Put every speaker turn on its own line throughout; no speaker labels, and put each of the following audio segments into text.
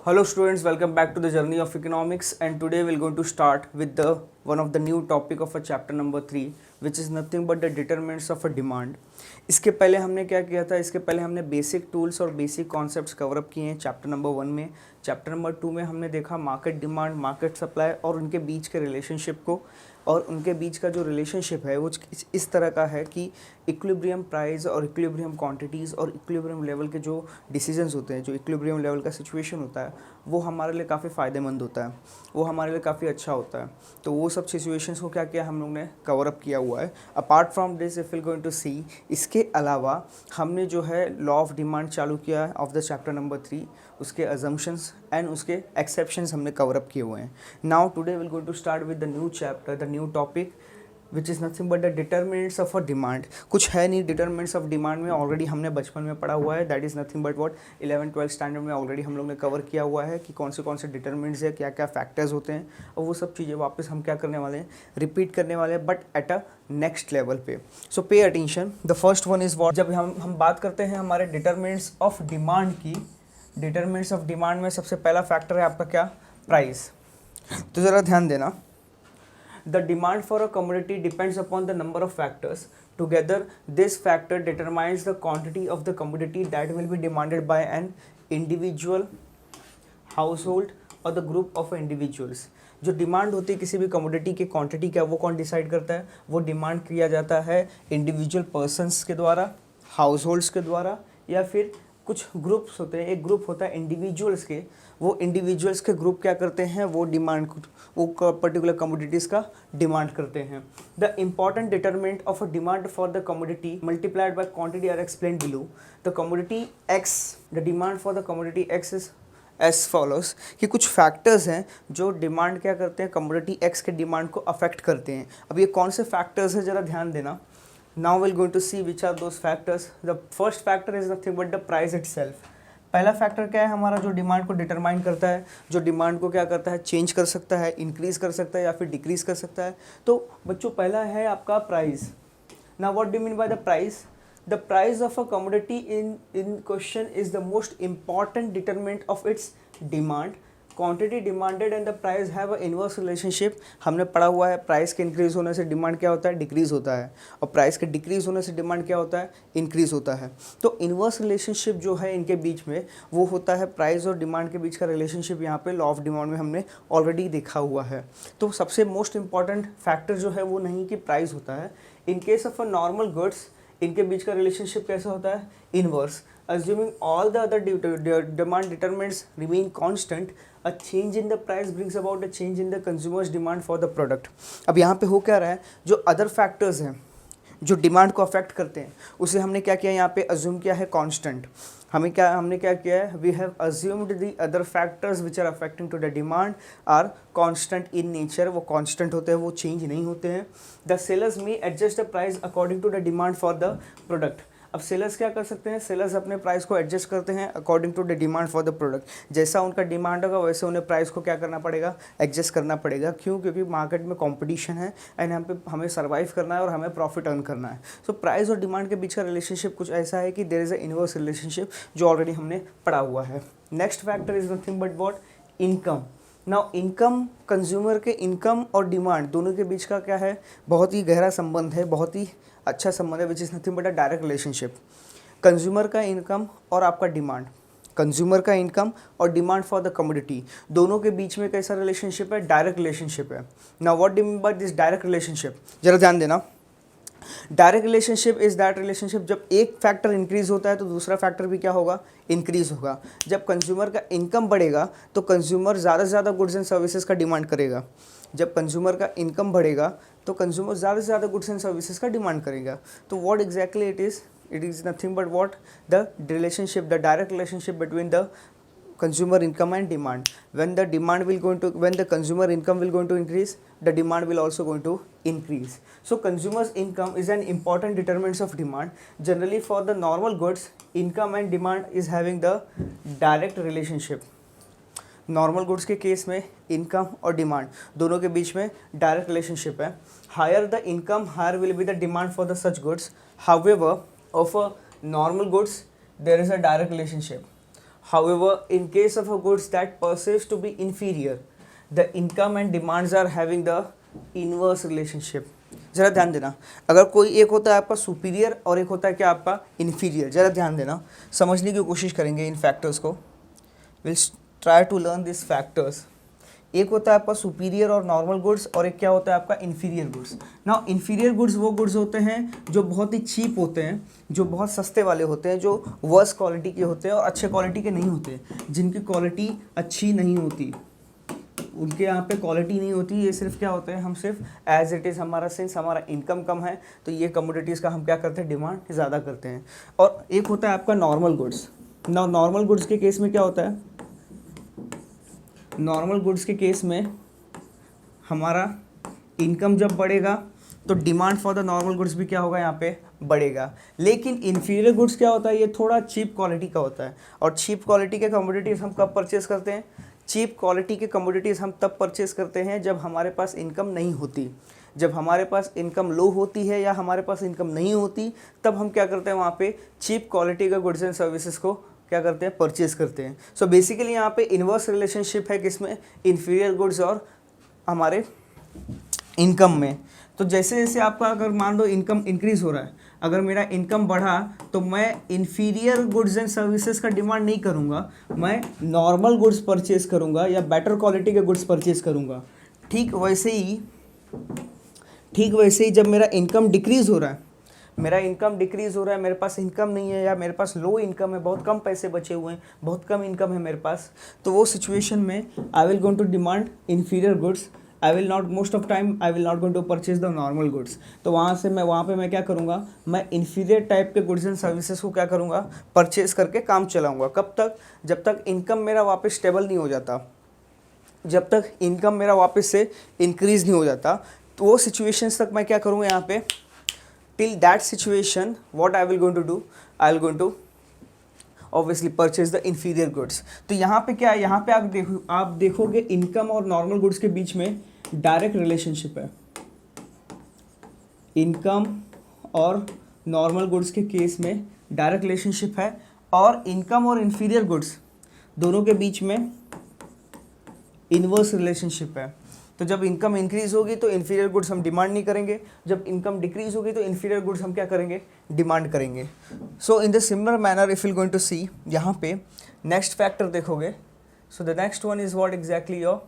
Hello students, welcome back to the journey of economics, and today we're going to start with the one of the new topic of a chapter number 3, which is nothing but the determinants of a demand. इसके पहले हमने क्या किया था? इसके पहले हमने basic tools और बेसिक कॉन्सेप्ट्स कवर अप किए हैं चैप्टर नंबर 1 में. चैप्टर नंबर 2 में हमने देखा मार्केट डिमांड, मार्केट सप्लाई और उनके बीच के रिलेशनशिप को, और उनके बीच का जो रिलेशनशिप है वो इस तरह का है कि इक्विलिब्रियम प्राइस और इक्विलिब्रियम क्वांटिटीज़ और इक्विलिब्रियम लेवल के जो डिसीजंस होते हैं, जो इक्विलिब्रियम लेवल का सिचुएशन होता है, वो हमारे लिए काफ़ी फ़ायदेमंद होता है, वो हमारे लिए काफ़ी अच्छा होता है. तो वो सब सिचुएशंस को क्या किया हम लोग ने कवर अप किया हुआ है. Apart from this if will going to see, इसके अलावा हमने जो है लॉ ऑफ डिमांड चालू किया है ऑफ द चैप्टर नंबर 3, उसके अजम्पशंस एंड उसके एक्सेप्शंस हमने कवर अप किए हुए हैं. Now today will going to start with the new chapter, the new topic which is nothing but the determinants of a demand. कुछ है नहीं determinants of demand में, ऑलरेडी हमने बचपन में पढ़ा हुआ है. That is nothing but what 11-12 standard में ऑलरेडी हम लोग ने कवर किया हुआ है कि कौन से डिटर्मिनेंट्स है, क्या क्या फैक्टर्स होते हैं, और वो सब चीज़ें वापस हम क्या करने वाले हैं, रिपीट करने वाले हैं, but at a next level पे. So pay attention. The first one is what, जब हम बात करते हैं हमारे डिटर्मिनेंट्स ऑफ डिमांड की, डिटर्मिनेंट्स ऑफ डिमांड में सबसे पहला फैक्टर है आपका क्या, प्राइस. तो ज़रा ध्यान देना. The demand for a commodity depends upon the number of factors. Together, this factor determines the quantity of the commodity that will be demanded by an individual, household or the group of individuals. जो demand होती है किसी भी commodity की quantity क्या, वो कौन decide करता है? वो डिमांड किया जाता है इंडिविजुअल पर्सन्स के द्वारा, हाउस के द्वारा, या फिर कुछ ग्रुप्स होते हैं. एक ग्रुप होता है इंडिविजुअल्स के, वो इंडिविजुअल्स के ग्रुप क्या करते हैं, वो डिमांड, वो पर्टिकुलर कमोडिटीज़ का डिमांड करते हैं. The important determinant of a demand for the commodity multiplied by quantity are explain below. The commodity X, the demand for the commodity X is as follows, कि कुछ factors हैं जो demand क्या करते हैं, कमोडिटी एक्स के demand को affect करते हैं. अब ये कौन से फैक्टर्स हैं, ज़रा ध्यान देना. Now we're going to see which are those factors. The first factor is nothing but the price itself. पहला फैक्टर क्या है हमारा, जो डिमांड को डिटरमाइन करता है, जो डिमांड को क्या करता है, चेंज कर सकता है, इंक्रीज़ कर सकता है या फिर डिक्रीज़ कर सकता है. तो बच्चों पहला है आपका price. Now what do mean by the price? The price of a commodity in question is the most important determinant of its demand. Quantity demanded and the price have a inverse relationship. हमने पढ़ा हुआ है price के increase होने से demand क्या होता है, डिक्रीज़ होता है, और प्राइस के डिक्रीज़ होने से डिमांड क्या होता है, इंक्रीज़ होता है. तो इनवर्स रिलेशनशिप जो है इनके बीच में, वो होता है प्राइस और डिमांड के बीच का रिलेशनशिप. यहाँ पे लॉ ऑफ डिमांड में हमने ऑलरेडी देखा हुआ है. तो सबसे मोस्ट इंपॉर्टेंट फैक्टर जो है वो नहीं कि प्राइस होता है. इन case of a normal goods, इनके बीच का रिलेशनशिप कैसा होता है, inverse. Assuming all the other demand determinants remain constant, a change in the price brings about a change in the consumer's demand for the product. अब यहाँ पे हो क्या रहा है, जो अदर फैक्टर्स हैं जो डिमांड को अफेक्ट करते हैं, उसे हमने क्या किया, यहाँ पे अज्यूम किया है कांस्टेंट. हमने क्या किया है, we have assumed the other factors which are affecting to the demand are constant in nature. वो कांस्टेंट होते हैं, वो चेंज नहीं होते हैं. The sellers may adjust the price according to the demand for the product. अब sellers क्या कर सकते हैं, सेलर्स अपने प्राइस को एडजस्ट करते हैं according to the demand for the product. जैसा उनका डिमांड होगा वैसे उन्हें प्राइस को क्या करना पड़ेगा, एडजस्ट करना पड़ेगा. क्यों? क्योंकि मार्केट में कंपटीशन है एंड यहाँ पे हमें सर्वाइव करना है और हमें प्रॉफिट अर्न करना है. सो प्राइस और डिमांड के बीच का रिलेशनशिप कुछ ऐसा है कि there is a inverse relationship, जो ऑलरेडी हमने पढ़ा हुआ है. Next factor is nothing but what, income. Now income, consumer के इनकम और डिमांड दोनों के बीच का क्या है, बहुत ही गहरा संबंध है, बहुत ही अच्छा संबंध है, विच is nothing but a direct relationship. Consumer का इनकम और आपका डिमांड, कंज्यूमर का इनकम और डिमांड फॉर द कमोडिटी, दोनों के बीच में कैसा रिलेशनशिप है, डायरेक्ट रिलेशनशिप है. Now what do mean by this direct relationship, जरा ध्यान देना. Direct relationship is that relationship जब एक फैक्टर इंक्रीज होता है तो दूसरा फैक्टर भी क्या होगा, इंक्रीज होगा. जब कंज्यूमर का इनकम बढ़ेगा तो कंज्यूमर ज़्यादा से ज़्यादा गुड्स एंड सर्विसेज का डिमांड करेगा. जब कंज्यूमर का इनकम बढ़ेगा तो कंज्यूमर ज़्यादा से ज़्यादा गुड्स एंड सर्विसेज का डिमांड करेगा. तो what exactly it is nothing but what, the relationship, the direct relationship between the consumer income and demand. When the consumer income will going to increase, the demand will also going to increase. So consumer's income is an important determinant of demand. Generally for the normal goods, income and demand is having the direct relationship. Normal goods के case में income और demand दोनों के बीच में direct relationship है. Higher the income, higher will be the demand for the such goods. However, of a normal goods there is a direct relationship. However, in case of a goods that perceives to be inferior, the income and demands are having the inverse relationship. ज़रा ध्यान देना, अगर कोई एक होता है आपका superior और एक होता है क्या आपका इन्फीरियर, ज़रा ध्यान देना, समझने की कोशिश करेंगे इन फैक्टर्स को. Will try to learn this factors. एक होता है आपका सुपीरियर और नॉर्मल गुड्स और एक क्या होता है आपका inferior goods. Now inferior goods वो गुड्स होते हैं जो बहुत ही चीप होते हैं, जो बहुत सस्ते वाले होते हैं, जो वर्स्ट क्वालिटी के होते हैं और अच्छे क्वालिटी के नहीं होते, जिनकी क्वालिटी अच्छी नहीं होती, उनके यहाँ पे क्वालिटी नहीं होती. ये सिर्फ क्या होता है, हम सिर्फ एज इट इज़ हमारा सिंस हमारा इनकम कम है तो ये कमोडिटीज़ का हम क्या करते हैं, डिमांड ज़्यादा करते हैं. और एक होता है आपका नॉर्मल गुड्स. नॉर्मल गुड्स के केस में क्या होता है, नॉर्मल गुड्स के केस में हमारा इनकम जब बढ़ेगा तो demand for the normal goods भी क्या होगा, यहाँ पे बढ़ेगा. लेकिन इन्फीरियर गुड्स क्या होता है, ये थोड़ा चीप क्वालिटी का होता है. और चीप क्वालिटी के कमोडिटीज़ हम कब परचेज़ करते हैं, चीप क्वालिटी के कमोडिटीज़ हम तब परचेज़ करते हैं जब हमारे पास इनकम नहीं होती. जब हमारे पास इनकम लो होती है या हमारे पास इनकम नहीं होती, तब हम क्या करते हैं, वहाँ पे चीप क्वालिटी का गुड्स एंड सर्विसेज को क्या करते हैं, परचेज़ करते हैं. सो बेसिकली यहाँ पे इन्वर्स रिलेशनशिप है किसमें, इन्फीरियर गुड्स और हमारे इनकम में. तो जैसे जैसे आपका अगर मान लो इनकम इंक्रीज़ हो रहा है, अगर मेरा इनकम बढ़ा तो मैं इन्फीरियर गुड्स एंड सर्विसेज का डिमांड नहीं करूँगा, मैं नॉर्मल गुड्स परचेज़ करूँगा या बेटर क्वालिटी के गुड्स परचेज़ करूँगा. ठीक वैसे ही जब मेरा इनकम डिक्रीज़ हो रहा है, मेरे पास इनकम नहीं है या मेरे पास लो इनकम है, बहुत कम पैसे बचे हुए हैं, बहुत कम इनकम है मेरे पास, तो वो सिचुएशन में I will going to demand inferior goods. Most of time I will not going to purchase the normal goods. तो वहाँ पे मैं क्या करूँगा, मैं इन्फीरियर टाइप के गुड्स एंड सर्विसेज को क्या करूँगा, परचेज करके काम चलाऊँगा. कब तक, जब तक इनकम मेरा वापस स्टेबल नहीं हो जाता, जब तक इनकम मेरा वापस से इंक्रीज़ नहीं हो जाता. तो वो सिचुएशंस तक मैं क्या करूँगा, यहाँ पे till that situation what I will going to do, I will going to obviously purchase the inferior goods. तो यहाँ पे क्या है, यहाँ पे आप देखोगे इनकम और नॉर्मल गुड्स के बीच में डायरेक्ट रिलेशनशिप है. इनकम और नॉर्मल गुड्स के केस में डायरेक्ट रिलेशनशिप है, और इनकम और इन्फीरियर गुड्स दोनों के बीच में इनवर्स रिलेशनशिप है. तो जब इनकम इंक्रीज़ होगी तो इन्फीरियर गुड्स हम डिमांड नहीं करेंगे, जब इनकम डिक्रीज़ होगी तो इन्फीरियर गुड्स हम क्या करेंगे, डिमांड करेंगे. So in the similar manner if you going to see, यहाँ पे नेक्स्ट फैक्टर देखोगे. So the next one is what exactly your,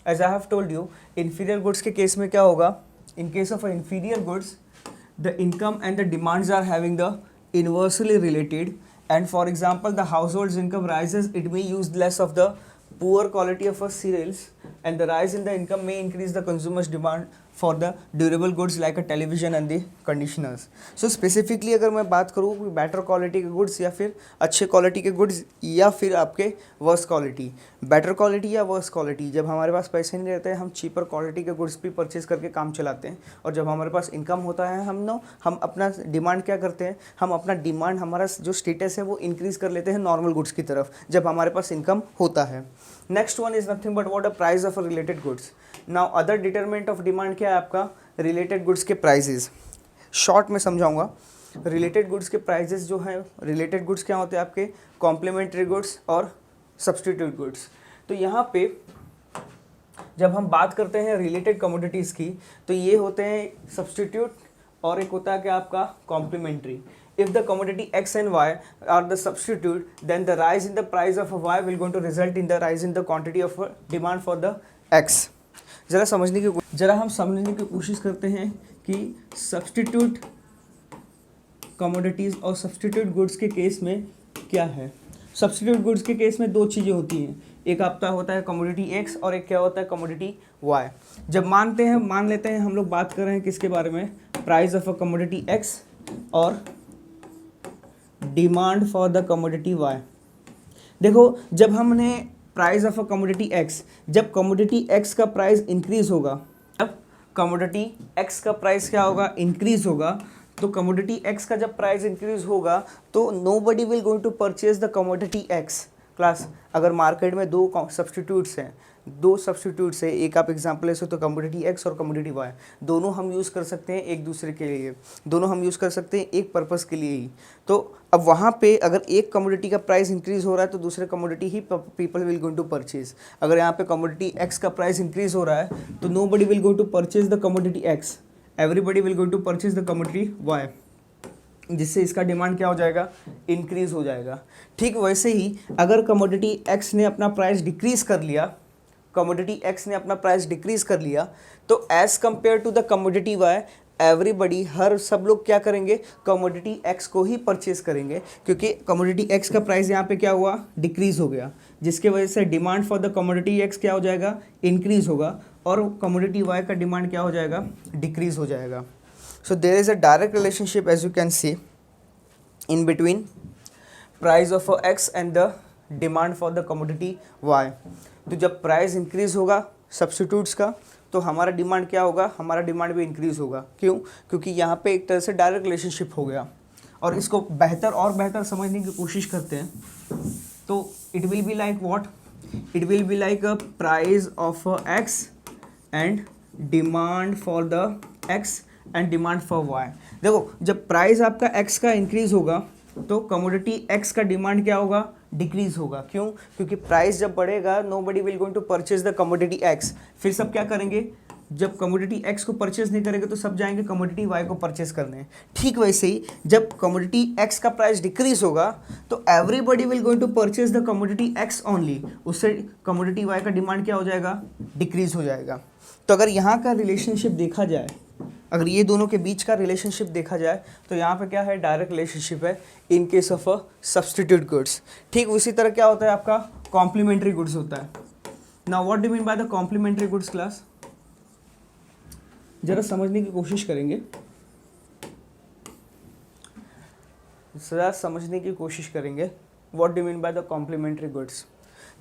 as I have told you, inferior goods के केस में क्या होगा, in case of inferior goods the income and the demands are having the inversely related. And for example the households income rises, it may use less of the poor quality of cereals, and the rise in the income may increase the consumer's demand for the durable goods like a television and the conditioners. So specifically अगर मैं बात करूँ कि better quality के goods या फिर अच्छे quality के गुड्स या फिर आपके वर्स्ट क्वालिटी, बेटर क्वालिटी या वर्स्ट क्वालिटी, जब हमारे पास पैसे नहीं रहते हैं हम चीपर क्वालिटी के गुड्स भी परचेज करके काम चलाते हैं. और जब हमारे पास इनकम होता है हम अपना डिमांड क्या करते हैं, हम अपना डिमांड, हमारा जो स्टेटस है वो इंक्रीज़ कर लेते हैं नॉर्मल गुड्स की तरफ जब हमारे पास इनकम होता है. Next one is nothing but what a price of a related goods. Now other determinant of demand क्या है आपका, रिलेटेड गुड्स के प्राइजेज. शॉर्ट में समझाऊंगा. रिलेटेड गुड्स के प्राइजेज जो है, रिलेटेड गुड्स क्या होते हैं आपके, कॉम्प्लीमेंट्री गुड्स और सब्सटीट्यूट गुड्स. तो यहाँ पे जब हम बात करते हैं रिलेटेड कमोडिटीज़ की, तो ये होते हैं सब्सटीट्यूट और एक होता है क्या आपका complementary. If the commodity X and Y are the substitute, then the rise in the price of a Y will going to result in the rise in the quantity of a demand for the X. जरा हम समझने की कोशिश करते हैं कि substitute commodities और substitute goods के केस में क्या है. सब्सटीट्यूट गुड्स के केस में दो चीज़ें होती हैं, एक आपका होता है कमोडिटी X और एक क्या होता है कमोडिटी Y. जब मान लेते हैं हम लोग बात कर रहे हैं किसके बारे में, price of a commodity X और demand for the commodity Y. देखो जब हमने price of a commodity X, जब कमोडिटी X का प्राइस इंक्रीज होगा, जब कमोडिटी X का प्राइस क्या होगा, इंक्रीज होगा, तो कमोडिटी X का जब प्राइस इंक्रीज होगा तो nobody will going to purchase the commodity X. Class अगर मार्केट में दो सब्सटीट्यूट्स हैं, दो सब्सटीट्यूट्स है, एक आप एग्जांपल ले सकते हो कमोडिटी एक्स और कमोडिटी वाई, दोनों हम यूज़ कर सकते हैं एक दूसरे के लिए, दोनों हम यूज़ कर सकते हैं एक पर्पस के लिए ही। तो अब वहाँ पे अगर एक कमोडिटी का प्राइस इंक्रीज़ हो रहा है तो दूसरे कमोडिटी ही people will going to purchase. अगर यहाँ पे कमोडिटी एक्स का प्राइस इंक्रीज़ हो रहा है तो nobody will going to purchase the commodity X, everybody will going to purchase the commodity Y, जिससे इसका डिमांड क्या हो जाएगा, इंक्रीज़ हो जाएगा। ठीक वैसे ही अगर कमोडिटी एक्स ने अपना प्राइस डिक्रीज़ कर लिया, कमोडिटी एक्स ने अपना प्राइस डिक्रीज़ कर लिया, तो as compare to the commodity Y everybody, हर सब लोग क्या करेंगे, कमोडिटी एक्स को ही परचेज करेंगे, क्योंकि कमोडिटी एक्स का प्राइस यहाँ पे क्या हुआ, डिक्रीज़ हो गया, जिसके वजह से demand for the commodity x क्या हो जाएगा, इंक्रीज़ होगा, और कमोडिटी वाई का डिमांड क्या हो जाएगा, डिक्रीज़ हो जाएगा। So there is a direct relationship as you can see in between price of x and the demand for the commodity y। तो जब प्राइस इंक्रीज़ होगा सब्स्टिट्यूट्स का तो हमारा डिमांड क्या होगा, हमारा डिमांड भी इंक्रीज़ होगा। क्यों? क्योंकि यहाँ पे एक तरह से डायरेक्ट रिलेशनशिप हो गया। और इसको बेहतर और बेहतर समझने की कोशिश करते हैं तो it will be like what, it will be like a price of X and demand for the X and demand for Y. देखो जब प्राइस आपका एक्स का इंक्रीज़ होगा तो कमोडिटी एक्स का डिमांड क्या होगा, डिक्रीज़ होगा। क्यों? क्योंकि प्राइस जब बढ़ेगा nobody will going to purchase the commodity X, फिर सब क्या करेंगे, जब कमोडिटी एक्स को परचेज नहीं करेंगे तो सब जाएंगे कमोडिटी वाई को परचेज करने। ठीक वैसे ही जब कमोडिटी एक्स का प्राइस डिक्रीज़ होगा तो everybody will going to purchase the commodity X only, उससे कमोडिटी वाई का डिमांड क्या हो जाएगा, डिक्रीज़ हो जाएगा। तो अगर यहाँ का रिलेशनशिप देखा जाए, अगर ये दोनों के बीच का रिलेशनशिप देखा जाए तो यहाँ पे क्या है, डायरेक्ट रिलेशनशिप है इन case of a substitute goods. ठीक उसी तरह क्या होता है आपका कॉम्प्लीमेंट्री गुड्स होता है। Now what do mean by the complementary goods class, जरा समझने की कोशिश करेंगे, जरा समझने की कोशिश करेंगे what do mean by the complementary goods.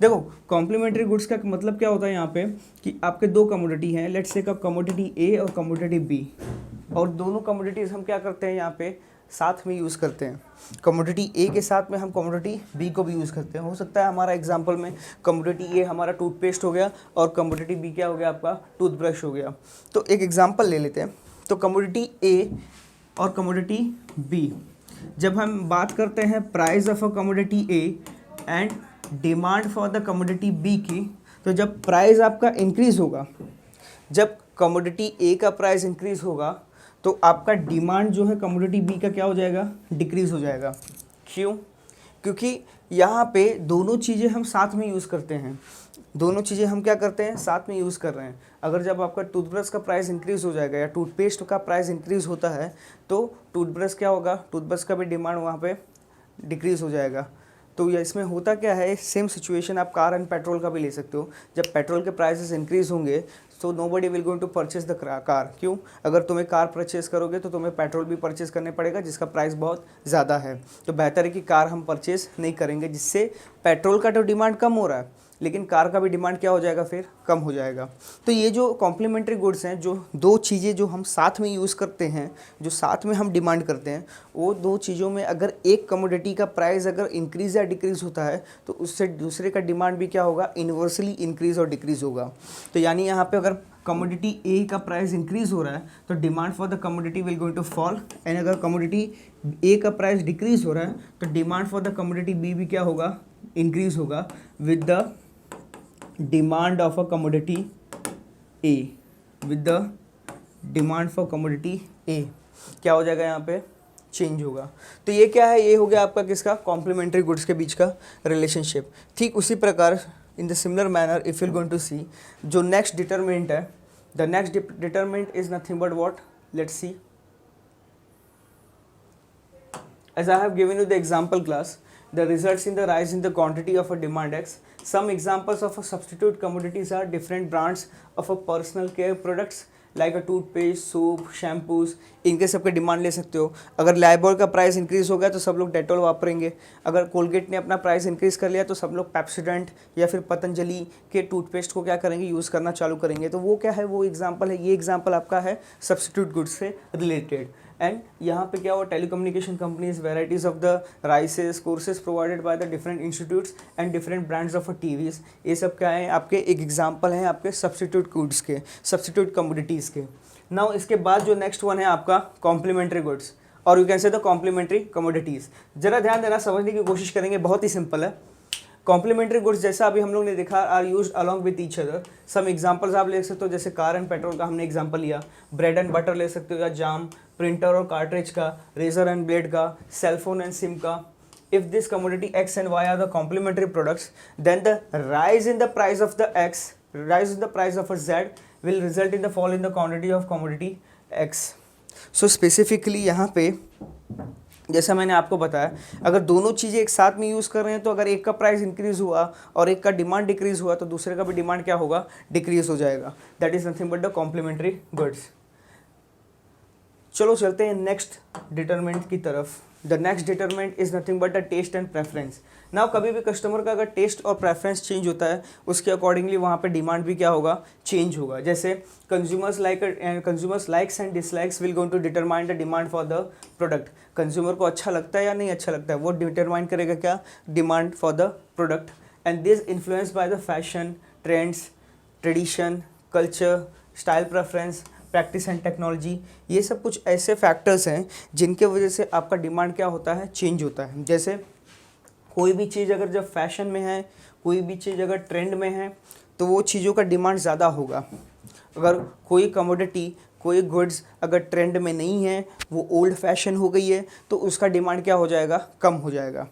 देखो कॉम्प्लीमेंट्री गुड्स का मतलब क्या होता है यहाँ पे कि आपके दो कमोडिटी हैं, लेट्स से कमोडिटी ए और कमोडिटी बी, और दोनों कमोडिटीज़ हम क्या करते हैं यहाँ पे साथ में यूज़ करते हैं। कमोडिटी ए के साथ में हम कमोडिटी बी को भी यूज़ करते हैं। हो सकता है हमारा एग्जांपल में कमोडिटी ए हमारा टूथपेस्ट हो गया और कमोडिटी बी क्या हो गया, आपका टूथब्रश हो गया। तो एक एग्जांपल ले लेते हैं। तो कमोडिटी ए और कमोडिटी बी, जब हम बात करते हैं price of a commodity A and demand for the commodity B की, तो जब प्राइस आपका इंक्रीज़ होगा, जब कमोडिटी ए का प्राइस इंक्रीज़ होगा तो आपका डिमांड जो है कमोडिटी बी का क्या हो जाएगा, डिक्रीज़ हो जाएगा। क्यों? क्योंकि यहाँ पे दोनों चीज़ें हम साथ में यूज़ करते हैं, दोनों चीज़ें हम क्या करते हैं, साथ में यूज़ कर रहे हैं। अगर जब आपका टूथब्रश का प्राइस इंक्रीज़ हो जाएगा या टूथपेस्ट का प्राइस इंक्रीज़ होता है तो टूथब्रश क्या होगा, टूथब्रश का भी डिमांड वहाँ पे डिक्रीज़ हो जाएगा। तो ये इसमें होता क्या है, सेम सिचुएशन आप कार एंड पेट्रोल का भी ले सकते हो। जब पेट्रोल के प्राइसेस इंक्रीज़ होंगे तो nobody will going to purchase the car. क्यों? अगर तुम्हें कार परचेज करोगे तो तुम्हें पेट्रोल भी परचेज करने पड़ेगा जिसका प्राइस बहुत ज़्यादा है। तो बेहतर है कि कार हम परचेज नहीं करेंगे, जिससे पेट्रोल का तो डिमांड कम हो रहा है लेकिन कार का भी डिमांड क्या हो जाएगा, फिर कम हो जाएगा। तो ये जो कॉम्प्लीमेंट्री गुड्स हैं, जो दो चीज़ें जो हम साथ में यूज़ करते हैं, जो साथ में हम डिमांड करते हैं, वो दो चीज़ों में अगर एक कमोडिटी का प्राइस अगर इंक्रीज़ या डिक्रीज़ होता है तो उससे दूसरे का डिमांड भी क्या होगा, इन्वर्सली इंक्रीज़ और डिक्रीज़ होगा। तो यानी यहाँ पे अगर कमोडिटी ए का प्राइस इंक्रीज़ हो रहा है तो demand for the commodity will going to fall, and अगर कमोडिटी ए का प्राइस डिक्रीज़ हो रहा है तो demand for the commodity B भी क्या होगा, इंक्रीज़ होगा with the demand of a commodity A, with the demand for commodity A क्या हो जाएगा, यहाँ पे चेंज होगा। तो ये क्या है, ये हो गया आपका किसका, कॉम्प्लीमेंट्री गुड्स के बीच का रिलेशनशिप। ठीक उसी प्रकार in the similar manner if you going to see, जो नेक्स्ट डिटरमिनेंट है, the next determinant is nothing but what, let's see. As I have given you the example class, the results in the rise in the quantity of a demand X. Some examples of a substitute commodities are different brands of a personal care products like a toothpaste, soap, shampoos. इनके सबके demand ले सकते हो। अगर लाइबॉल का price increase हो गया तो सब लोग डेटॉल वापरेंगे। अगर कोलगेट ने अपना प्राइस इंक्रीज़ कर लिया तो सब लोग पेप्सोडेंट या फिर पतंजलि के टूथपेस्ट को क्या करेंगे, यूज़ करना चालू करेंगे। तो वो क्या है, वो एग्जाम्पल है, ये एग्जाम्पल आपका है सब्स्टिट्यूट गुड्स से रिलेटेड। एंड यहाँ पे क्या हुआ, telecommunication companies, varieties of the rices, courses provided by the different institutes and different brands of TVs, ये सब क्या है आपके एक एग्जाम्पल हैं आपके सब्सटीट्यूट गुड्स के, सब्सटीट्यूट कमोडिटीज़ के। नाउ इसके बाद जो नेक्स्ट वन है आपका कॉम्प्लीमेंट्री गुड्स और you can say the complementary commodities. जरा ध्यान देना, समझने की कोशिश करेंगे, बहुत ही सिंपल है। कॉम्प्लीमेंट्री गुड्स जैसा अभी हम लोग ने देखा are used along with each other. Some examples आप ले सकते हो, जैसे कार एंड पेट्रोल का हमने एग्जांपल लिया, ब्रेड एंड बटर ले सकते हो, या जाम, प्रिंटर और कार्ट्रिज का, रेजर एंड ब्लेड का, सेलफोन एंड सिम का। If this commodity X and Y are the complementary products, then the rise in the price of the X, rise in the price of a Z will result in the fall in the quantity of commodity X. So specifically यहाँ पे जैसा मैंने आपको बताया, अगर दोनों चीज़ें एक साथ में यूज़ कर रहे हैं तो अगर एक का प्राइस इंक्रीज़ हुआ और एक का डिमांड डिक्रीज़ हुआ तो दूसरे का भी डिमांड क्या होगा, डिक्रीज़ हो जाएगा। That is nothing but the complementary goods. चलो चलते हैं नेक्स्ट डिटरमिनेंट की तरफ। The next determinant is nothing but the taste and preference. Now कभी भी कस्टमर का अगर टेस्ट और प्रेफरेंस चेंज होता है, उसके अकॉर्डिंगली वहाँ पे डिमांड भी क्या होगा, चेंज होगा। जैसे consumers likes and dislikes will going to determine the demand for the product. Consumer को अच्छा लगता है या नहीं अच्छा लगता है, वो डिटरमाइन करेगा क्या, demand for the product. And this influence by the fashion, trends, tradition, culture, style preference, practice and technology. ये सब कुछ ऐसे फैक्टर्स हैं जिनके वजह से आपका डिमांड क्या होता है, चेंज होता है। जैसे कोई भी चीज़ अगर जब फैशन में है, कोई भी चीज़ अगर ट्रेंड में है, तो वो चीज़ों का डिमांड ज़्यादा होगा। अगर कोई कमोडिटी, कोई गुड्स अगर ट्रेंड में नहीं है, वो ओल्ड फैशन हो गई है, तो उसका डिमांड क्या हो जाएगा, कम हो जाएगा।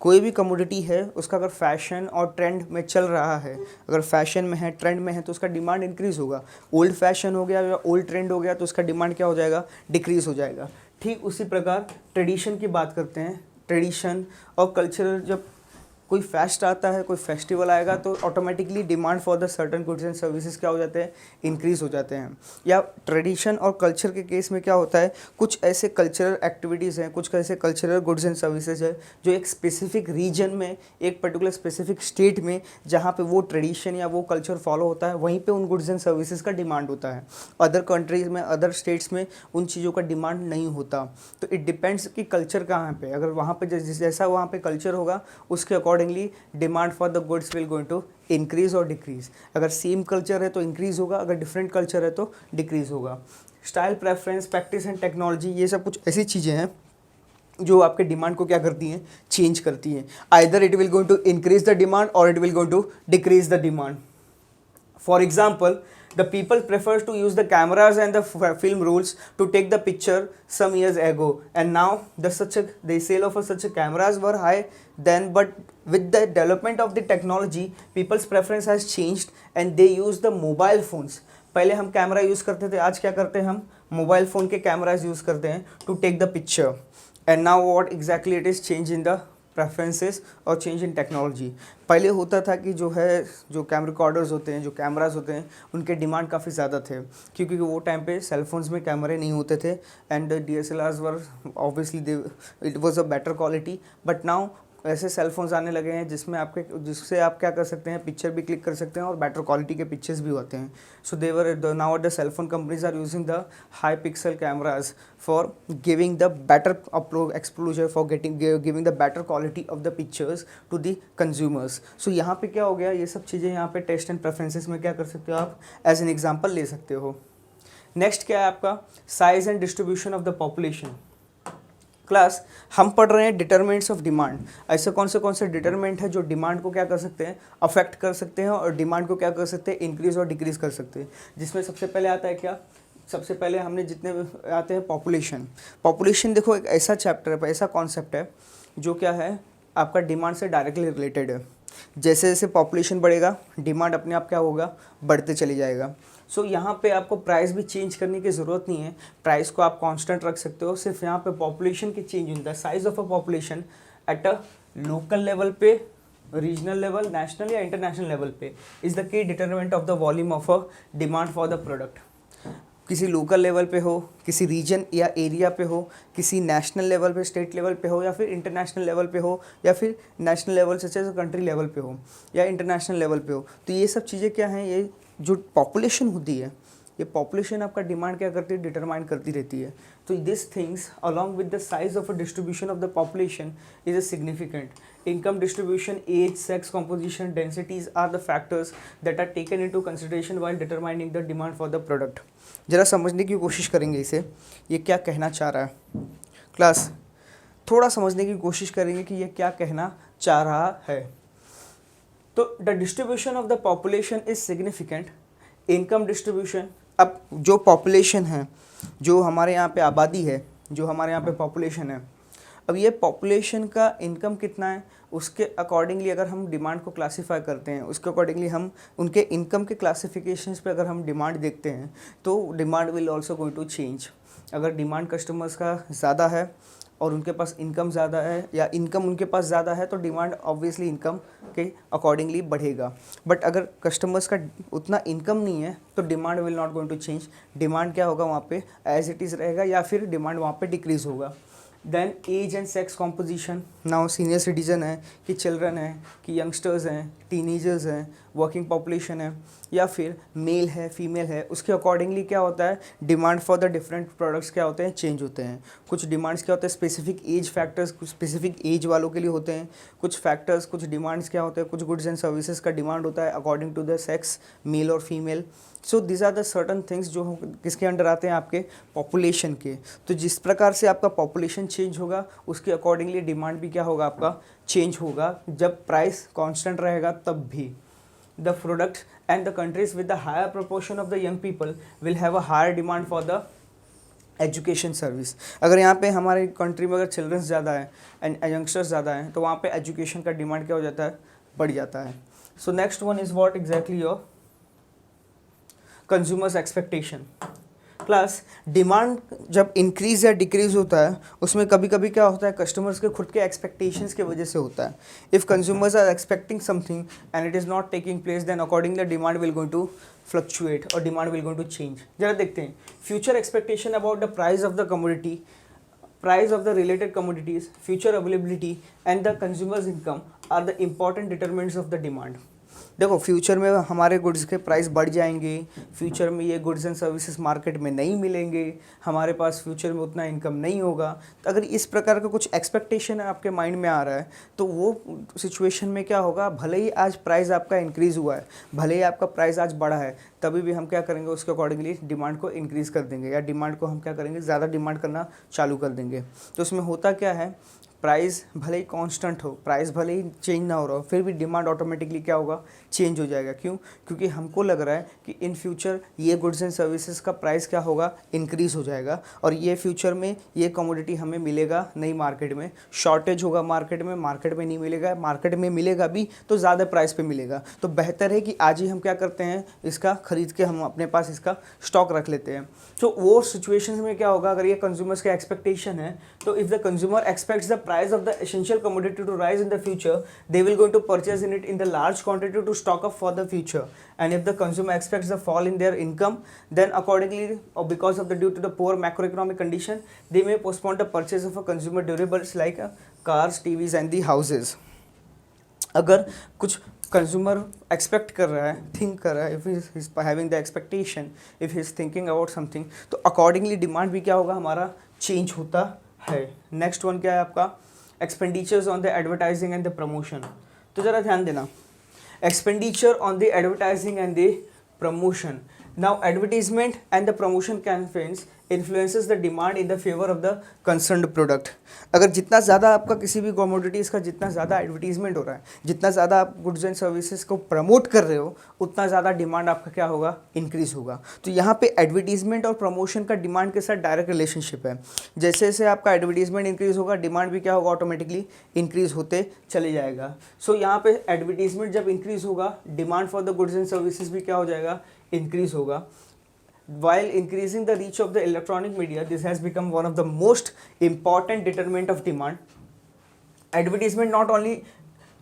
कोई भी कमोडिटी है, उसका अगर फैशन और ट्रेंड में चल रहा है, अगर फैशन में है, ट्रेंड में है, तो उसका डिमांड इंक्रीज़ होगा। ओल्ड फैशन हो गया या ओल्ड ट्रेंड हो गया तो उसका डिमांड क्या हो जाएगा, डिक्रीज़ हो जाएगा। ठीक उसी प्रकार ट्रेडिशन की बात करते हैं। ट्रेडिशन और कल्चरल, जब कोई फेस्ट आता है, कोई फेस्टिवल आएगा, तो automatically demand for the certain goods and services क्या हो जाते हैं, इंक्रीज़ हो जाते हैं। या ट्रेडिशन और कल्चर के केस में क्या होता है, कुछ ऐसे कल्चरल एक्टिविटीज़ हैं, कुछ ऐसे कल्चरल गुड्स एंड सर्विसेज है जो एक स्पेसिफिक रीजन में, एक पर्टिकुलर स्पेसिफिक स्टेट में जहाँ पे वो ट्रेडिशन या वो कल्चर फॉलो होता है, वहीं पे उन गुड्स एंड सर्विसेज का डिमांड होता है। अदर कंट्रीज़ में, अदर स्टेट्स में उन चीज़ों का डिमांड नहीं होता। तो इट डिपेंड्स कि कल्चर कहाँ पे, अगर वहाँ पे जैसा वहाँ पे कल्चर होगा, उसके accordingly demand for the goods will going to increase और डिक्रीज। अगर सेम कल्चर है तो इंक्रीज होगा, अगर डिफरेंट कल्चर है तो डिक्रीज होगा। Style preference, practice and technology, ये सब कुछ ऐसी चीज़ें हैं जो आपके डिमांड को क्या करती हैं, चेंज करती हैं। Either it will going to increase the demand और it will going to decrease the demand. For example, the people prefers to use the cameras and the film rolls to take the picture some years ago, and now the sale of such cameras were high then, but with the development of the technology, people's preference has changed and they use the mobile phones. पहले हम camera use करते थे, आज क्या करते हैं, हम mobile phone के कैमराज यूज़ करते हैं to take the picture. And now what exactly it is, change in the preferences और चेंज इन टेक्नोलॉजी। पहले होता था कि जो है, जो कैमरा रिकॉर्डर्स होते हैं, जो कैमरास होते हैं, उनके डिमांड काफ़ी ज़्यादा थे, क्योंकि वो टाइम पे सेलफोन्स में कैमरे नहीं होते थे and DSLRs were obviously it was a better quality. But now ऐसे सेलफोन्स आने लगे हैं जिससे आप क्या कर सकते हैं, पिक्चर भी क्लिक कर सकते हैं और बेटर क्वालिटी के पिक्चर्स भी होते हैं। So now the cellphone companies are using the high pixel cameras for giving the better exposure, for giving the better quality of the pictures to the consumers. सो यहाँ पे क्या हो गया, ये सब चीज़ें यहाँ पे टेस्ट एंड प्रेफरेंसेस में क्या कर सकते हो आप, एज एन एग्जाम्पल ले सकते हो। नेक्स्ट क्या है आपका, size and distribution of the population. Class हम पढ़ रहे हैं डिटरमिनेंट्स ऑफ डिमांड। ऐसे कौन से डिटरमिनेंट है जो डिमांड को क्या कर सकते हैं, अफेक्ट कर सकते हैं, और डिमांड को क्या कर सकते हैं, इंक्रीज और डिक्रीज कर सकते हैं। जिसमें सबसे पहले आता है क्या, सबसे पहले हमने जितने आते हैं पॉपुलेशन। पॉपुलेशन देखो एक ऐसा चैप्टर है, ऐसा कॉन्सेप्ट है जो क्या है, आपका डिमांड से डायरेक्टली रिलेटेड है। जैसे जैसे पॉपुलेशन बढ़ेगा, डिमांड अपने आप क्या होगा, बढ़ते चले जाएगा। सो यहाँ पे आपको प्राइस भी चेंज करने की ज़रूरत नहीं है, प्राइस को आप कांस्टेंट रख सकते हो। सिर्फ यहाँ पे पॉपुलेशन की चेंज होता है, size of a population at a local level पे, रीजनल लेवल, नेशनल या इंटरनेशनल लेवल पे is the key determinant of the volume of a demand for the product. किसी लोकल लेवल पे हो, किसी रीजन या एरिया पे हो, किसी नेशनल लेवल पे, स्टेट लेवल पे हो, या फिर इंटरनेशनल लेवल पे हो, या फिर नेशनल लेवल से कंट्री लेवल पे हो, या इंटरनेशनल लेवल पे हो। तो ये सब चीज़ें क्या हैं, ये जो पॉपुलेशन होती है, ये पॉपुलेशन आपका डिमांड क्या करती है, डिटरमाइन करती रहती है। तो this things along with the size of a distribution of the population is a significant. income distribution, age, sex composition, densities are the factors that are taken into consideration while determining the demand for the product। जरा समझने की कोशिश करेंगे इसे, ये क्या कहना चाह रहा है। क्लास थोड़ा समझने की कोशिश करेंगे कि ये क्या कहना चाह रहा है। तो the distribution of the population is significant. Income distribution, अब जो पॉपुलेशन है, जो हमारे यहाँ पे आबादी है, जो हमारे यहाँ पे पॉपुलेशन है, अब ये पॉपुलेशन का इनकम कितना है उसके अकॉर्डिंगली अगर हम डिमांड को क्लासीफाई करते हैं, उसके अकॉर्डिंगली हम उनके इनकम के क्लासिफिकेशंस पे अगर हम डिमांड देखते हैं तो demand will also going to change. अगर डिमांड कस्टमर्स का ज़्यादा है और उनके पास इनकम ज़्यादा है, या इनकम उनके पास ज़्यादा है, तो डिमांड ऑब्वियसली इनकम के अकॉर्डिंगली बढ़ेगा। बट अगर कस्टमर्स का उतना इनकम नहीं है तो demand will not going to change. Demand क्या होगा वहाँ पे एज इट इज़ रहेगा, या फिर डिमांड वहाँ पे डिक्रीज़ होगा। Then age and sex composition, now senior citizen है कि चिल्ड्रन है कि यंगस्टर्स हैं, टीनेजर्स हैं, वर्किंग पॉपुलेशन है, या फिर मेल है, फीमेल है, उसके अकॉर्डिंगली क्या होता है demand for the different products क्या होते हैं, चेंज होते हैं। कुछ डिमांड्स क्या होते हैं स्पेसिफिक एज फैक्टर्स, कुछ स्पेसिफिक एज वालों के लिए होते हैं। कुछ फैक्टर्स, कुछ डिमांड्स क्या होते हैं, कुछ गुड्स एंड सर्विसेज का डिमांड होता है according to the sex, male और female. So this are the certain things जो किसके अंडर आते हैं, आपके पॉपुलेशन के। तो जिस प्रकार से आपका पॉपुलेशन चेंज होगा उसके अकॉर्डिंगली डिमांड भी क्या होगा, आपका चेंज होगा। जब प्राइस कांस्टेंट रहेगा तब भी the products and the countries with the higher proportion of the young people will have a higher demand for the education service. अगर यहाँ पे हमारे कंट्री में अगर चिल्ड्रंस ज़्यादा है एंड यंगस्टर्स ज़्यादा हैं तो वहाँ पे एजुकेशन का डिमांड क्या हो जाता है, बढ़ जाता है। So next one is what exactly your consumers expectation. Plus demand जब इंक्रीज या डिक्रीज होता है उसमें कभी कभी क्या होता है कस्टमर्स के खुद के एक्सपेक्टेशंस की वजह से होता है। If consumers are expecting something and it is not taking place then accordingly demand will going to fluctuate और demand will going to change. जरा देखते हैं future expectation about the price of the commodity, price of the related commodities, future availability and the consumers income are the important determinants of the demand. देखो future में हमारे goods के price बढ़ जाएंगे, future में ये गुड्स एंड सर्विसेज मार्केट में नहीं मिलेंगे, हमारे पास फ्यूचर में उतना इनकम नहीं होगा। तो अगर इस प्रकार का कुछ एक्सपेक्टेशन आपके माइंड में आ रहा है तो वो सिचुएशन में क्या होगा, भले ही आज प्राइस आपका इंक्रीज़ हुआ है, भले ही आपका प्राइस आज बढ़ा है, तभी भी हम क्या करेंगे उसके अकॉर्डिंगली डिमांड को इंक्रीज़ कर देंगे, या डिमांड को हम क्या करेंगे ज़्यादा डिमांड करना चालू कर देंगे। तो उसमें होता क्या है, प्राइस भले ही कांस्टेंट हो, प्राइस भले ही चेंज ना हो रहा हो, फिर भी डिमांड ऑटोमेटिकली क्या होगा, चेंज हो जाएगा। क्यों? क्योंकि हमको लग रहा है कि इन फ्यूचर ये गुड्स एंड सर्विसेज का प्राइस क्या होगा, इंक्रीज़ हो जाएगा, और ये फ्यूचर में ये कमोडिटी हमें मिलेगा नहीं मार्केट में, शॉर्टेज होगा मार्केट में नहीं मिलेगा, मार्केट में मिलेगा भी तो ज़्यादा प्राइस पे मिलेगा। तो बेहतर है कि आज ही हम क्या करते हैं, इसका खरीद के हम अपने पास इसका स्टॉक रख लेते हैं। तो वो सिचुएशन में क्या होगा, अगर ये कंज्यूमर्स का एक्सपेक्टेशन है, तो if the consumer aspects the price of the essential commodity to rise in the future, they will going to purchase in it in the large quantity to stock up for the future. And if the consumer expects the fall in their income, then accordingly or because of the due to the poor macroeconomic condition, they may postpone the purchase of a consumer durables like cars, TVs and the houses. अगर कुछ consumer expect कर रहा है, think कर रहा है, if he is having the expectation, if he is thinking about something, तो accordingly demand भी क्या होगा, हमारा चेंज होता है। नेक्स्ट वन क्या है आपका, expenditures on the advertising and the promotion. तो ज़रा ध्यान देना, expenditure on the advertising and the promotion. Now advertisement and the promotion campaigns influences the demand in the favour of the concerned product. अगर जितना ज़्यादा आपका किसी भी कमोडिटीज़ का जितना ज़्यादा एडवर्टीजमेंट हो रहा है, जितना ज़्यादा आप गुड्स एंड सर्विसेज को प्रमोट कर रहे हो, उतना ज़्यादा डिमांड आपका क्या होगा, इंक्रीज़ होगा। तो यहाँ पे एडवर्टीजमेंट और प्रमोशन का डिमांड के साथ डायरेक्ट रिलेशनशिप है। जैसे जैसे आपका एडवर्टीजमेंट इंक्रीज़ होगा, डिमांड भी क्या होगा, ऑटोमेटिकली इंक्रीज़ होते चले जाएगा। सो यहाँ पे एडवर्टीजमेंट जब इंक्रीज़ होगा, demand for the goods and services भी क्या हो जाएगा, इंक्रीज़ होगा। While increasing the reach of the electronic media, this has become one of the most important determinant of demand. Advertisement not only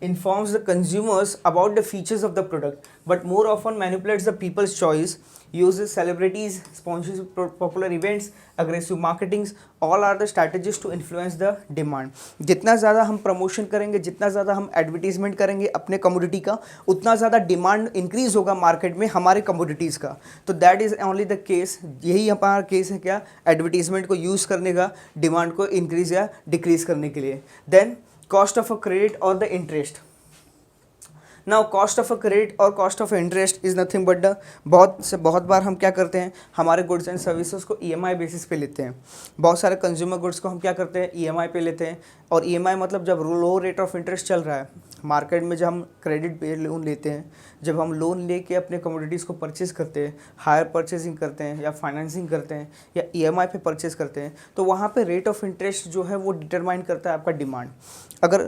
informs the consumers about the features of the product, but more often manipulates the people's choice, uses celebrities, sponsors popular events, aggressive marketings, all are the strategies to influence the demand. जितना ज़्यादा हम promotion करेंगे, जितना ज़्यादा हम advertisement करेंगे अपने commodity का, उतना ज़्यादा डिमांड इंक्रीज होगा मार्केट में हमारे कमोडिटीज़ का. तो that is only the case. यही हमारा केस है क्या, एडवर्टीजमेंट को यूज़ करने का डिमांड को इंक्रीज या डिक्रीज करने के लिए. Then cost of a credit और the interest. Now cost of a credit और cost of interest is nothing but the बहुत बार हम क्या करते हैं, हमारे गुड्स एंड सर्विसेज को ईएमआई बेसिस पे लेते हैं. बहुत सारे कंज्यूमर गुड्स को हम क्या करते हैं, ईएमआई पे लेते हैं. और ईएमआई मतलब जब लो रेट ऑफ इंटरेस्ट चल रहा है मार्केट में, जब हम क्रेडिट पे लोन लेते हैं, जब हम लोन लेके अपने कमोडिटीज़ को परचेज़ करते हैं, हायर परचेजिंग करते हैं या फाइनेंसिंग करते हैं या ईएमआई पे परचेज़ करते हैं, तो वहाँ पे रेट ऑफ इंटरेस्ट जो है वो डिटरमाइन करता है आपका डिमांड. अगर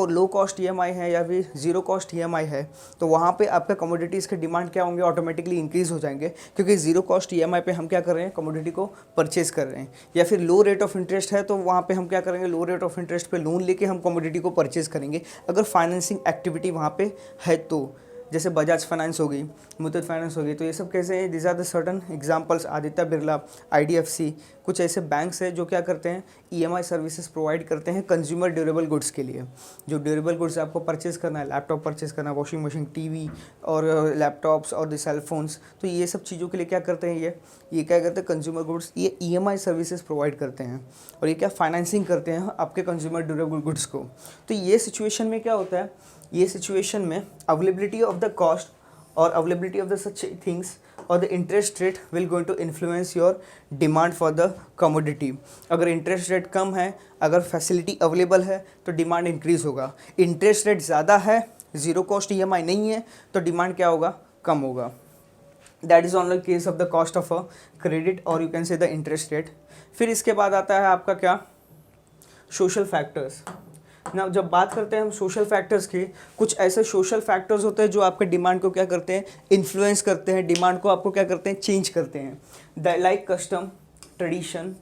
लो कॉस्ट ईएमआई है या फिर ज़ीरो कॉस्ट ईएमआई है, तो वहाँ पे आपका कमोडिटीज़ के डिमांड क्या होंगे, ऑटोमेटिकली इंक्रीज़ हो जाएंगे, क्योंकि ज़ीरो कॉस्ट ईएमआई पे हम क्या कर रहे हैं, कमोडिटी को परचेज़ कर रहे हैं. या फिर लो रेट ऑफ इंटरेस्ट है, तो वहाँ पे हम क्या करेंगे, लो रेट ऑफ इंटरेस्ट पे लोन लेके हम कमोडिटी को परचेज़ करेंगे. अगर फाइनेंसिंग एक्टिविटी वहाँ पे है तो, जैसे बजाज फाइनेंस हो गई, मुथूट फाइनेंस हो गई, तो ये सब कैसे हैं, this are the certain examples. Aditya Birla, IDFC, कुछ ऐसे बैंक्स हैं जो क्या करते हैं, ईएमआई सर्विसेज प्रोवाइड करते हैं कंज्यूमर ड्यूरेबल गुड्स के लिए. जो ड्यूरेबल गुड्स आपको परचेज करना है, लैपटॉप परचेज करना है, वॉशिंग मशीन, टीवी और लैपटॉप्स और द सेल फोन्स, तो ये सब चीज़ों के लिए क्या करते हैं, ये क्या करते हैं, कंज्यूमर गुड्स, ये ईएमआई सर्विसेज प्रोवाइड करते हैं. और ये क्या, फाइनेंसिंग करते हैं आपके कंज्यूमर ड्यूरेबल गुड्स को. तो ये सिचुएशन में क्या होता है, ये सिचुएशन में अवेलेबिलिटी ऑफ द कॉस्ट और availability of the such things और the interest rate will going to influence your demand for the commodity. अगर इंटरेस्ट रेट कम है, अगर फैसिलिटी अवेलेबल है, तो डिमांड इंक्रीज़ होगा. इंटरेस्ट रेट ज़्यादा है, ज़ीरो कॉस्ट ईएमआई नहीं है, तो डिमांड क्या होगा, कम होगा. That is on the case of the cost of a credit और you can say the interest rate. फिर इसके बाद आता है आपका क्या, सोशल फैक्टर्स. ना जब बात करते हैं हम सोशल फैक्टर्स की, कुछ ऐसे सोशल फैक्टर्स होते हैं जो आपके डिमांड को क्या करते हैं, इन्फ्लुएंस करते हैं, डिमांड को आपको क्या करते हैं, चेंज करते हैं. Like custom, tradition,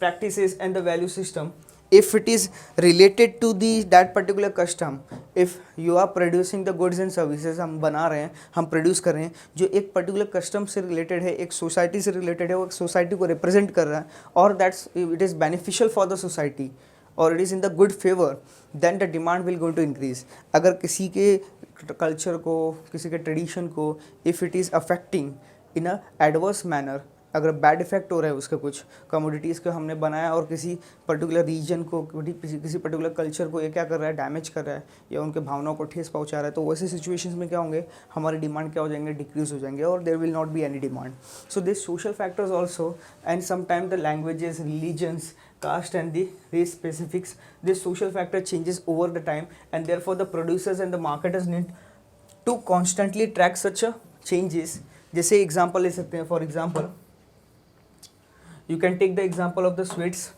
practices and the value system. If it is related to the that particular custom, if you are producing the goods and services, हम बना रहे हैं, हम प्रोड्यूस कर रहे हैं, जो एक पर्टिकुलर कस्टम से रिलेटेड है, एक सोसाइटी से रिलेटेड है, वो एक सोसाइटी को रिप्रेजेंट कर रहा है, और that's it is beneficial for the society और it is in the good favour, then the demand will going to increase. अगर किसी के कल्चर को, किसी के ट्रेडिशन को, if it is affecting in a adverse manner, अगर बैड इफेक्ट हो रहा है उसका, कुछ कमोडिटीज़ को हमने बनाया और किसी पर्टिकुलर रीजन को, किसी पर्टिकुलर कल्चर को ये क्या कर रहा है, डैमेज कर रहा है या उनके भावनाओं को ठेस पहुंचा रहा है, तो वैसे सिचुएशंस में क्या होंगे, हमारे डिमांड क्या हो जाएंगे, डिक्रीज हो जाएंगे, और there will not be any demand. So this social factors also and sometime the languages, religions, caste and the race specifics, this social factor changes over the time, and therefore the producers and the marketers need to constantly track such a changes. जैसे example ले सकते हैं, for example you can take the example of the sweets.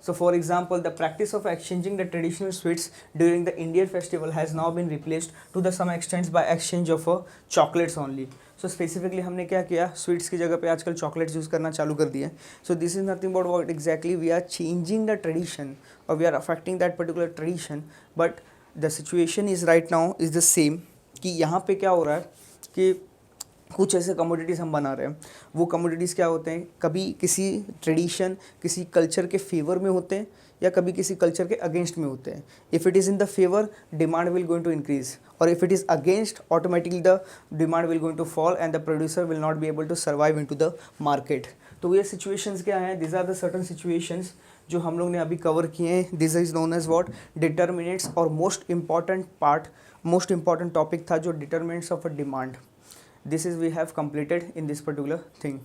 So for example, the practice of exchanging the traditional sweets during the Indian festival has now been replaced to the some extent by exchange of chocolates only. So specifically हमने क्या किया, sweets की जगह पे आजकल chocolates use करना चालू कर दिए. So this is nothing but what exactly we are changing the tradition और we are affecting that particular tradition, but the situation is right now is the same. कि यहाँ पे क्या हो रहा है कि कुछ ऐसे कमोडिटीज़ हम बना रहे हैं, वो कमोडिटीज़ क्या होते हैं, कभी किसी ट्रेडिशन, किसी कल्चर के फेवर में होते हैं या कभी किसी कल्चर के अगेंस्ट में होते हैं. If it is in the favour, demand will going to increase, और if it is against, automatically the demand will going to fall and the producer will not be able to survive into the market. तो ये situations क्या हैं, this are the certain situations जो हम लोग ने अभी कवर किए हैं. This is known as what, determinants, और मोस्ट इंपॉर्टेंट टॉपिक था जो determinants of a demand. This is we have completed in this particular thing.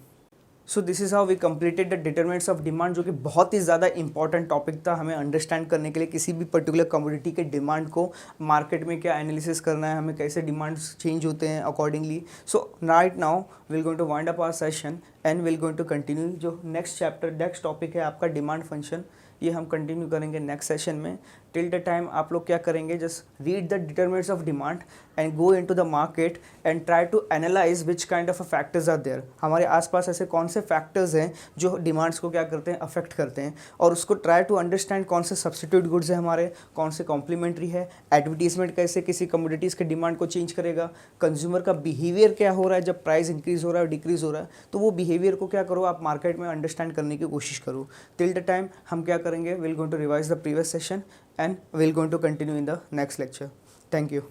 So this is how we completed the determinants of demand, जो कि बहुत ही ज़्यादा important topic था हमें understand करने के लिए. किसी भी पर्टिकुलर कमोडिटी के डिमांड को मार्केट में क्या एनालिसिस करना है, हमें कैसे डिमांड्स चेंज होते हैं accordingly. So right now will going to wind up our session and will going to continue. जो नेक्स्ट चैप्टर, नेक्स्ट टॉपिक है आपका डिमांड फंक्शन, ये हम कंटिन्यू करेंगे नेक्स्ट सेशन में. टिल द टाइम आप लोग क्या करेंगे, just read the determinants of demand and go into the market and try to analyse which kind of factors are there. हमारे आसपास ऐसे कौन से फैक्टर्स हैं जो डिमांड्स को क्या करते हैं, अफेक्ट करते हैं, और उसको ट्राई टू अंडरस्टैंड कौन से सब्स्टिट्यूट गुड्स है हमारे, कौन से कॉम्प्लीमेंट्री है, एडवर्टीजमेंट कैसे किसी कमोडिटीज़ के डिमांड को चेंज करेगा, कंज्यूमर का बिहेवियर क्या हो रहा है जब प्राइस इंक्रीज हो रहा है डिक्रीज हो रहा है, तो वो बिहेवियर को क्या करो आप मार्केट में अंडरस्टैंड करने की कोशिश करो। टिल द टाइम हम क्या करेंगे, will going to revise the previous session and will going to continue in the next lecture. Thank you.